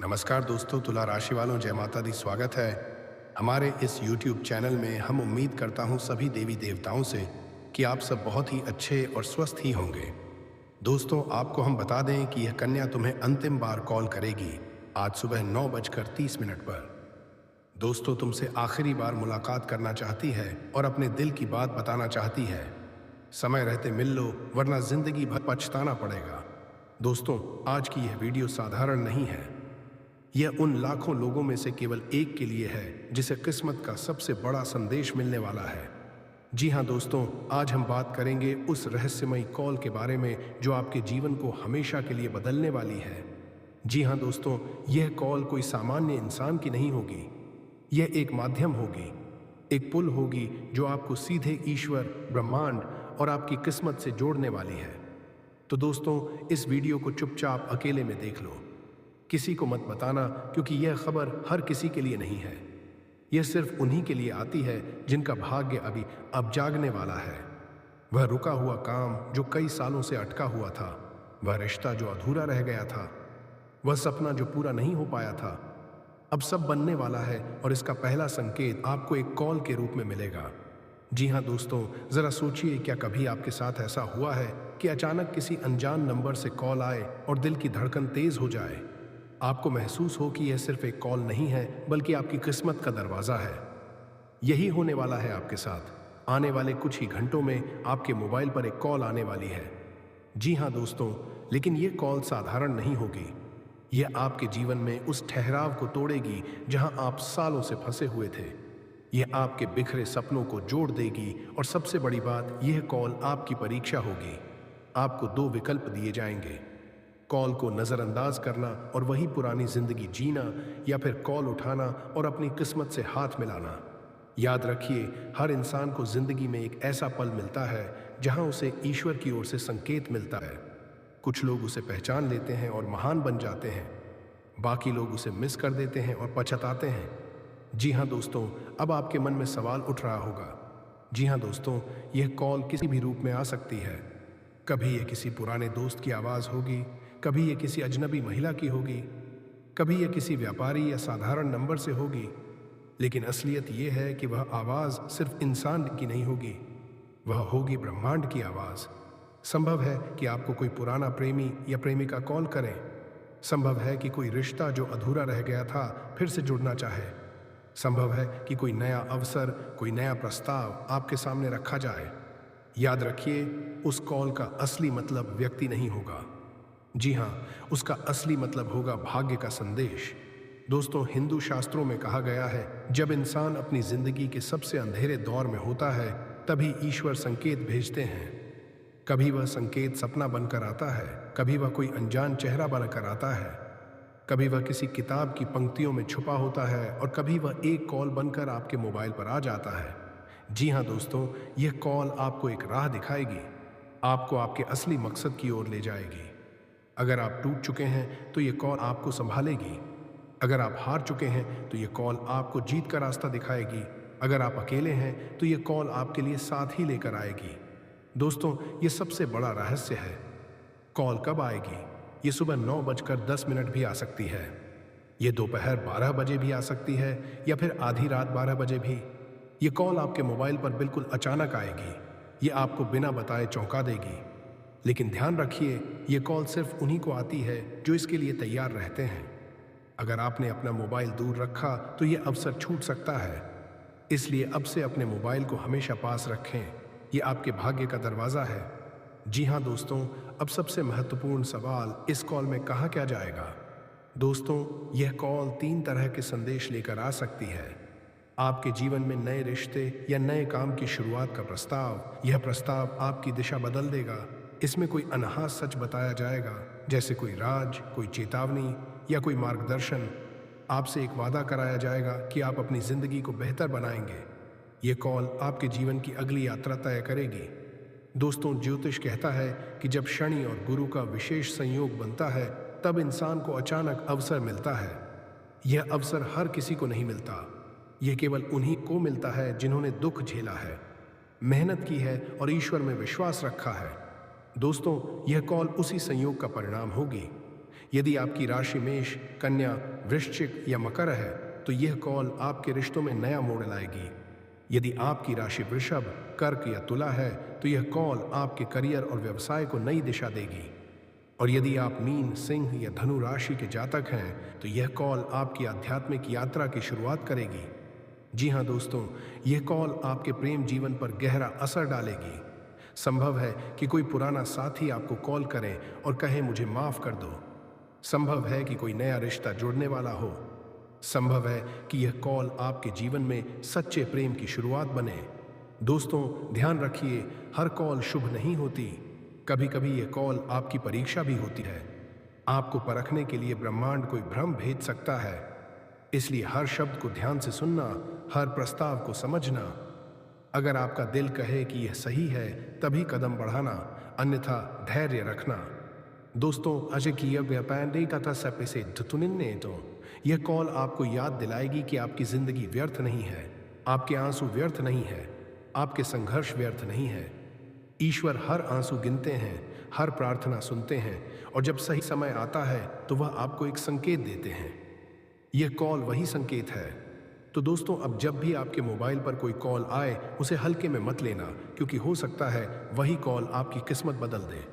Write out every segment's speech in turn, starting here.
नमस्कार दोस्तों, तुला राशि वालों, जय माता दी। स्वागत है हमारे इस YouTube चैनल में। हम उम्मीद करता हूँ सभी देवी देवताओं से कि आप सब बहुत ही अच्छे और स्वस्थ ही होंगे। दोस्तों, आपको हम बता दें कि यह कन्या तुम्हें अंतिम बार कॉल करेगी आज सुबह 9:30 पर। दोस्तों, तुमसे आखिरी बार मुलाकात करना चाहती है और अपने दिल की बात बताना चाहती है। समय रहते मिल लो, वरना जिंदगी भर पछताना पड़ेगा। दोस्तों, आज की यह वीडियो साधारण नहीं है। यह उन लाखों लोगों में से केवल एक के लिए है जिसे किस्मत का सबसे बड़ा संदेश मिलने वाला है। जी हाँ दोस्तों, आज हम बात करेंगे उस रहस्यमयी कॉल के बारे में जो आपके जीवन को हमेशा के लिए बदलने वाली है। जी हाँ दोस्तों, यह कॉल कोई सामान्य इंसान की नहीं होगी। यह एक माध्यम होगी, एक पुल होगी जो आपको सीधे ईश्वर, ब्रह्मांड और आपकी किस्मत से जोड़ने वाली है। तो दोस्तों, इस वीडियो को चुपचाप अकेले में देख लो, किसी को मत बताना, क्योंकि यह खबर हर किसी के लिए नहीं है। यह सिर्फ उन्हीं के लिए आती है जिनका भाग्य अभी अब जागने वाला है। वह रुका हुआ काम जो कई सालों से अटका हुआ था, वह रिश्ता जो अधूरा रह गया था, वह सपना जो पूरा नहीं हो पाया था, अब सब बनने वाला है। और इसका पहला संकेत आपको एक कॉल के रूप में मिलेगा। जी हाँ दोस्तों, जरा सोचिए, क्या कभी आपके साथ ऐसा हुआ है कि अचानक किसी अनजान नंबर से कॉल आए और दिल की धड़कन तेज हो जाए? आपको महसूस हो कि यह सिर्फ एक कॉल नहीं है, बल्कि आपकी किस्मत का दरवाजा है। यही होने वाला है आपके साथ। आने वाले कुछ ही घंटों में आपके मोबाइल पर एक कॉल आने वाली है। जी हाँ दोस्तों, लेकिन यह कॉल साधारण नहीं होगी। यह आपके जीवन में उस ठहराव को तोड़ेगी जहां आप सालों से फंसे हुए थे। यह आपके बिखरे सपनों को जोड़ देगी, और सबसे बड़ी बात, यह कॉल आपकी परीक्षा होगी। आपको दो विकल्प दिए जाएंगे: कॉल को नज़रअंदाज करना और वही पुरानी जिंदगी जीना, या फिर कॉल उठाना और अपनी किस्मत से हाथ मिलाना। याद रखिए, हर इंसान को जिंदगी में एक ऐसा पल मिलता है जहां उसे ईश्वर की ओर से संकेत मिलता है। कुछ लोग उसे पहचान लेते हैं और महान बन जाते हैं, बाकी लोग उसे मिस कर देते हैं और पछताते हैं। जी हाँ दोस्तों, अब आपके मन में सवाल उठ रहा होगा। जी हाँ दोस्तों, यह कॉल किसी भी रूप में आ सकती है। कभी यह किसी पुराने दोस्त की आवाज़ होगी, कभी यह किसी अजनबी महिला की होगी, कभी यह किसी व्यापारी या साधारण नंबर से होगी। लेकिन असलियत यह है कि वह आवाज़ सिर्फ इंसान की नहीं होगी, वह होगी ब्रह्मांड की आवाज़। संभव है कि आपको कोई पुराना प्रेमी या प्रेमिका कॉल करें। संभव है कि कोई रिश्ता जो अधूरा रह गया था फिर से जुड़ना चाहे। संभव है कि कोई नया अवसर, कोई नया प्रस्ताव आपके सामने रखा जाए। याद रखिए, उस कॉल का असली मतलब व्यक्ति नहीं होगा। जी हाँ, उसका असली मतलब होगा भाग्य का संदेश। दोस्तों, हिंदू शास्त्रों में कहा गया है, जब इंसान अपनी जिंदगी के सबसे अंधेरे दौर में होता है, तभी ईश्वर संकेत भेजते हैं। कभी वह संकेत सपना बनकर आता है, कभी वह कोई अनजान चेहरा बनकर आता है, कभी वह किसी किताब की पंक्तियों में छुपा होता है, और कभी वह एक कॉल बनकर आपके मोबाइल पर आ जाता है। जी हाँ दोस्तों, यह कॉल आपको एक राह दिखाएगी, आपको आपके असली मकसद की ओर ले जाएगी। अगर आप टूट चुके हैं तो ये कॉल आपको संभालेगी। अगर आप हार चुके हैं तो ये कॉल आपको जीत का रास्ता दिखाएगी। अगर आप अकेले हैं तो ये कॉल आपके लिए साथ ही लेकर आएगी। दोस्तों, ये सबसे बड़ा रहस्य है। कॉल कब आएगी? ये सुबह 9:10 भी आ सकती है, ये दोपहर 12 बजे भी आ सकती है, या फिर आधी रात 12 बजे भी। ये कॉल आपके मोबाइल पर बिल्कुल अचानक आएगी। ये आपको बिना बताए चौंका देगी। लेकिन ध्यान रखिए, ये कॉल सिर्फ उन्हीं को आती है जो इसके लिए तैयार रहते हैं। अगर आपने अपना मोबाइल दूर रखा तो ये अवसर छूट सकता है। इसलिए अब से अपने मोबाइल को हमेशा पास रखें। ये आपके भाग्य का दरवाज़ा है। जी हाँ दोस्तों, अब सबसे महत्वपूर्ण सवाल, इस कॉल में कहा क्या जाएगा? दोस्तों, यह कॉल 3 तरह के संदेश लेकर आ सकती है। आपके जीवन में नए रिश्ते या नए काम की शुरुआत का प्रस्ताव। यह प्रस्ताव आपकी दिशा बदल देगा। इसमें कोई अनहार सच बताया जाएगा, जैसे कोई राज, कोई चेतावनी या कोई मार्गदर्शन। आपसे एक वादा कराया जाएगा कि आप अपनी जिंदगी को बेहतर बनाएंगे। ये कॉल आपके जीवन की अगली यात्रा तय करेगी। दोस्तों, ज्योतिष कहता है कि जब शनि और गुरु का विशेष संयोग बनता है, तब इंसान को अचानक अवसर मिलता है। यह अवसर हर किसी को नहीं मिलता। यह केवल उन्हीं को मिलता है जिन्होंने दुख झेला है, मेहनत की है और ईश्वर में विश्वास रखा है। दोस्तों, यह कॉल उसी संयोग का परिणाम होगी। यदि आपकी राशि मेष, कन्या, वृश्चिक या मकर है तो यह कॉल आपके रिश्तों में नया मोड़ लाएगी। यदि आपकी राशि वृषभ, कर्क या तुला है तो यह कॉल आपके करियर और व्यवसाय को नई दिशा देगी। और यदि आप मीन, सिंह या धनु राशि के जातक हैं तो यह कॉल आपकी आध्यात्मिक यात्रा की शुरुआत करेगी। जी हाँ दोस्तों, यह कॉल आपके प्रेम जीवन पर गहरा असर डालेगी। संभव है कि कोई पुराना साथी आपको कॉल करे और कहे मुझे माफ कर दो। संभव है कि कोई नया रिश्ता जुड़ने वाला हो। संभव है कि यह कॉल आपके जीवन में सच्चे प्रेम की शुरुआत बने। दोस्तों ध्यान रखिए, हर कॉल शुभ नहीं होती। कभी कभी यह कॉल आपकी परीक्षा भी होती है। आपको परखने के लिए ब्रह्मांड कोई भ्रम भेज सकता है। इसलिए हर शब्द को ध्यान से सुनना, हर प्रस्ताव को समझना। अगर आपका दिल कहे कि यह सही है तभी कदम बढ़ाना, अन्यथा धैर्य रखना। दोस्तों यह कॉल आपको याद दिलाएगी कि आपकी जिंदगी व्यर्थ नहीं है, आपके आंसू व्यर्थ नहीं है, आपके संघर्ष व्यर्थ नहीं है। ईश्वर हर आंसू गिनते हैं, हर प्रार्थना सुनते हैं और जब सही समय आता है तो वह आपको एक संकेत देते हैं। यह कॉल वही संकेत है। तो दोस्तों अब जब भी आपके मोबाइल पर कोई कॉल आए उसे हल्के में मत लेना, क्योंकि हो सकता है वही कॉल आपकी किस्मत बदल दे।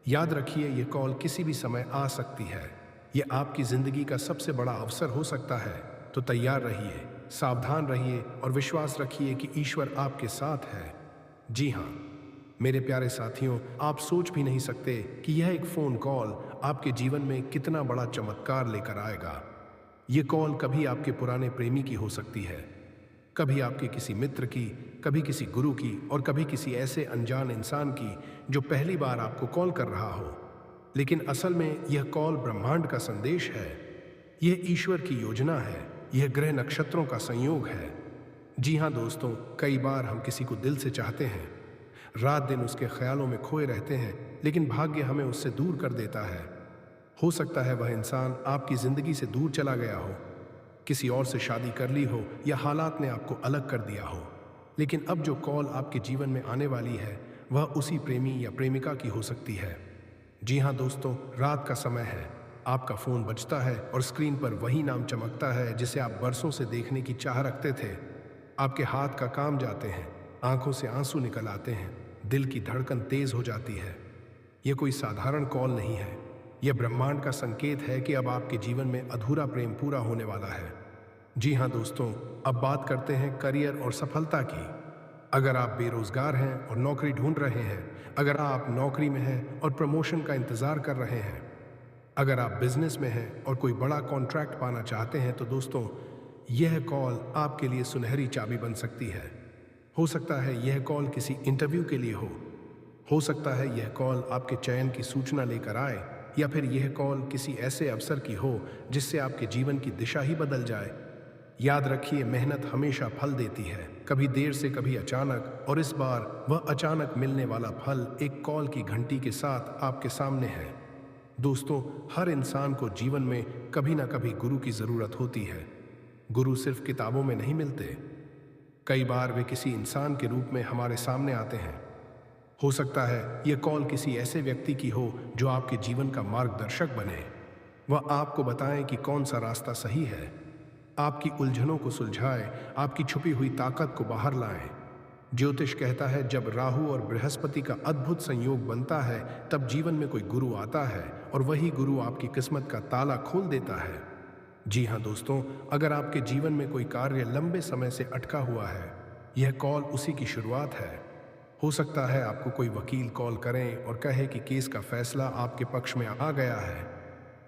याद रखिए, यह कॉल किसी भी समय आ सकती है। यह आपकी जिंदगी का सबसे बड़ा अवसर हो सकता है। तो तैयार रहिए, सावधान रहिए और विश्वास रखिए कि ईश्वर आपके साथ है। जी हाँ मेरे प्यारे साथियों, आप सोच भी नहीं सकते कि यह एक फोन कॉल आपके जीवन में कितना बड़ा चमत्कार लेकर आएगा। ये कॉल कभी आपके पुराने प्रेमी की हो सकती है, कभी आपके किसी मित्र की, कभी किसी गुरु की और कभी किसी ऐसे अनजान इंसान की जो पहली बार आपको कॉल कर रहा हो। लेकिन असल में यह कॉल ब्रह्मांड का संदेश है। यह ईश्वर की योजना है। यह ग्रह नक्षत्रों का संयोग है। जी हाँ दोस्तों, कई बार हम किसी को दिल से चाहते हैं, रात दिन उसके ख्यालों में खोए रहते हैं, लेकिन भाग्य हमें उससे दूर कर देता है। हो सकता है वह इंसान आपकी जिंदगी से दूर चला गया हो, किसी और से शादी कर ली हो या हालात ने आपको अलग कर दिया हो। लेकिन अब जो कॉल आपके जीवन में आने वाली है वह उसी प्रेमी या प्रेमिका की हो सकती है। जी हाँ दोस्तों, रात का समय है, आपका फोन बजता है और स्क्रीन पर वही नाम चमकता है जिसे आप बरसों से देखने की चाह रखते थे। आपके हाथ का काम जाते हैं, आंखों से आंसू निकल आते हैं, दिल की धड़कन तेज हो जाती है। यह कोई साधारण कॉल नहीं है। यह ब्रह्मांड का संकेत है कि अब आपके जीवन में अधूरा प्रेम पूरा होने वाला है। जी हाँ दोस्तों, अब बात करते हैं करियर और सफलता की। अगर आप बेरोजगार हैं और नौकरी ढूंढ रहे हैं, अगर आप नौकरी में हैं और प्रमोशन का इंतजार कर रहे हैं, अगर आप बिजनेस में हैं और कोई बड़ा कॉन्ट्रैक्ट पाना चाहते हैं, तो दोस्तों यह कॉल आपके लिए सुनहरी चाबी बन सकती है। हो सकता है यह कॉल किसी इंटरव्यू के लिए हो सकता है यह कॉल आपके चयन की सूचना लेकर आए, या फिर यह कॉल किसी ऐसे अवसर की हो जिससे आपके जीवन की दिशा ही बदल जाए। याद रखिए, मेहनत हमेशा फल देती है, कभी देर से कभी अचानक, और इस बार वह अचानक मिलने वाला फल एक कॉल की घंटी के साथ आपके सामने है। दोस्तों, हर इंसान को जीवन में कभी ना कभी गुरु की जरूरत होती है। गुरु सिर्फ किताबों में नहीं मिलते, कई बार वे किसी इंसान के रूप में हमारे सामने आते हैं। हो सकता है यह कॉल किसी ऐसे व्यक्ति की हो जो आपके जीवन का मार्गदर्शक बने। वह आपको बताएं कि कौन सा रास्ता सही है, आपकी उलझनों को सुलझाए, आपकी छुपी हुई ताकत को बाहर लाएं। ज्योतिष कहता है जब राहु और बृहस्पति का अद्भुत संयोग बनता है तब जीवन में कोई गुरु आता है और वही गुरु आपकी किस्मत का ताला खोल देता है। जी हाँ दोस्तों, अगर आपके जीवन में कोई कार्य लंबे समय से अटका हुआ है, यह कॉल उसी की शुरुआत है। हो सकता है आपको कोई वकील कॉल करें और कहे कि केस का फैसला आपके पक्ष में आ गया है।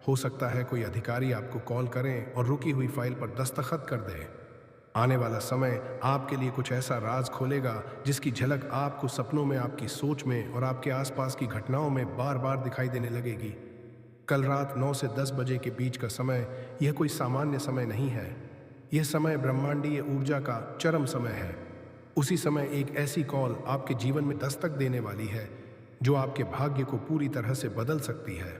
हो सकता है कोई अधिकारी आपको कॉल करें और रुकी हुई फाइल पर दस्तखत कर दे। आने वाला समय आपके लिए कुछ ऐसा राज खोलेगा जिसकी झलक आपको सपनों में, आपकी सोच में और आपके आसपास की घटनाओं में बार बार दिखाई देने लगेगी। कल रात 9 से 10 बजे के बीच का समय यह कोई सामान्य समय नहीं है। यह समय ब्रह्मांडीय ऊर्जा का चरम समय है। उसी समय एक ऐसी कॉल आपके जीवन में दस्तक देने वाली है जो आपके भाग्य को पूरी तरह से बदल सकती है।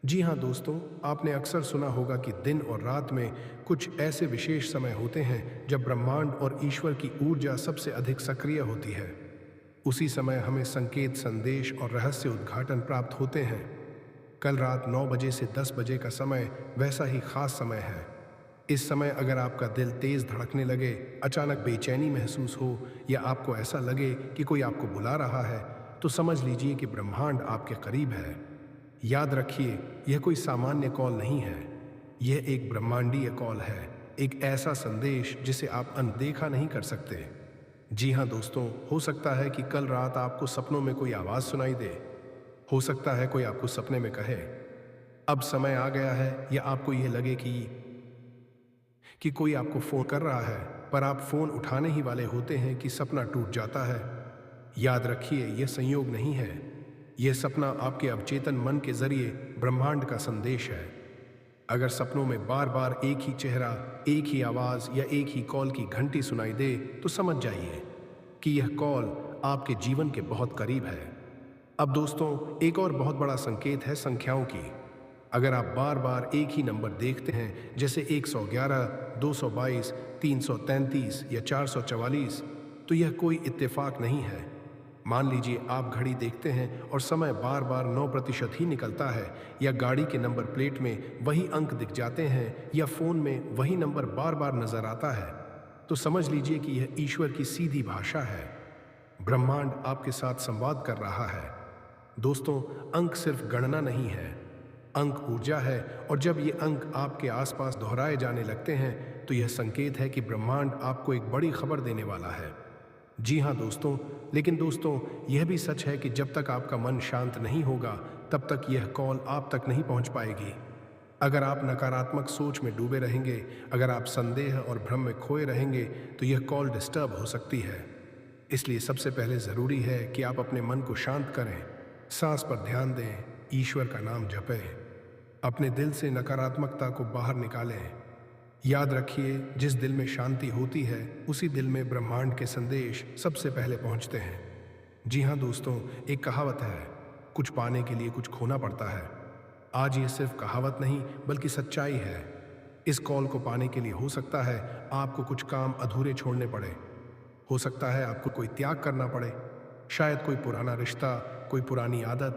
जी हाँ दोस्तों, आपने अक्सर सुना होगा कि दिन और रात में कुछ ऐसे विशेष समय होते हैं जब ब्रह्मांड और ईश्वर की ऊर्जा सबसे अधिक सक्रिय होती है। उसी समय हमें संकेत, संदेश और रहस्य उद्घाटन प्राप्त होते हैं। कल रात 9 बजे से 10 बजे का समय वैसा ही खास समय है। इस समय अगर आपका दिल तेज धड़कने लगे, अचानक बेचैनी महसूस हो या आपको ऐसा लगे कि कोई आपको बुला रहा है, तो समझ लीजिए कि ब्रह्मांड आपके करीब है। याद रखिए, यह कोई सामान्य कॉल नहीं है। यह एक ब्रह्मांडीय कॉल है, एक ऐसा संदेश जिसे आप अनदेखा नहीं कर सकते। जी हाँ दोस्तों, हो सकता है कि कल रात आपको सपनों में कोई आवाज़ सुनाई दे। हो सकता है कोई आपको सपने में कहे, अब समय आ गया है, या आपको यह लगे कि कोई आपको फ़ोन कर रहा है, पर आप फ़ोन उठाने ही वाले होते हैं कि सपना टूट जाता है। याद रखिए, यह संयोग नहीं है। यह सपना आपके अवचेतन मन के ज़रिए ब्रह्मांड का संदेश है। अगर सपनों में बार बार एक ही चेहरा, एक ही आवाज़ या एक ही कॉल की घंटी सुनाई दे, तो समझ जाइए कि यह कॉल आपके जीवन के बहुत करीब है। अब दोस्तों, एक और बहुत बड़ा संकेत है संख्याओं की। अगर आप बार बार एक ही नंबर देखते हैं, जैसे 111, 222, 333 या 444, तो यह कोई इत्तेफाक नहीं है। मान लीजिए आप घड़ी देखते हैं और समय बार बार 9% ही निकलता है, या गाड़ी के नंबर प्लेट में वही अंक दिख जाते हैं, या फ़ोन में वही नंबर बार बार नज़र आता है, तो समझ लीजिए कि यह ईश्वर की सीधी भाषा है। ब्रह्मांड आपके साथ संवाद कर रहा है। दोस्तों, अंक सिर्फ गणना नहीं है, अंक ऊर्जा है, और जब ये अंक आपके आसपास दोहराए जाने लगते हैं, तो यह संकेत है कि ब्रह्मांड आपको एक बड़ी खबर देने वाला है। जी हाँ दोस्तों, लेकिन दोस्तों, यह भी सच है कि जब तक आपका मन शांत नहीं होगा, तब तक यह कॉल आप तक नहीं पहुंच पाएगी। अगर आप नकारात्मक सोच में डूबे रहेंगे, अगर आप संदेह और भ्रम में खोए रहेंगे, तो यह कॉल डिस्टर्ब हो सकती है। इसलिए सबसे पहले ज़रूरी है कि आप अपने मन को शांत करें, सांस पर ध्यान दें, ईश्वर का नाम जपें, अपने दिल से नकारात्मकता को बाहर निकालें। याद रखिए, जिस दिल में शांति होती है, उसी दिल में ब्रह्मांड के संदेश सबसे पहले पहुंचते हैं। जी हाँ दोस्तों, एक कहावत है, कुछ पाने के लिए कुछ खोना पड़ता है। आज ये सिर्फ कहावत नहीं, बल्कि सच्चाई है। इस कॉल को पाने के लिए हो सकता है आपको कुछ काम अधूरे छोड़ने पड़े, हो सकता है आपको कोई त्याग करना पड़े, शायद कोई पुराना रिश्ता, कोई पुरानी आदत,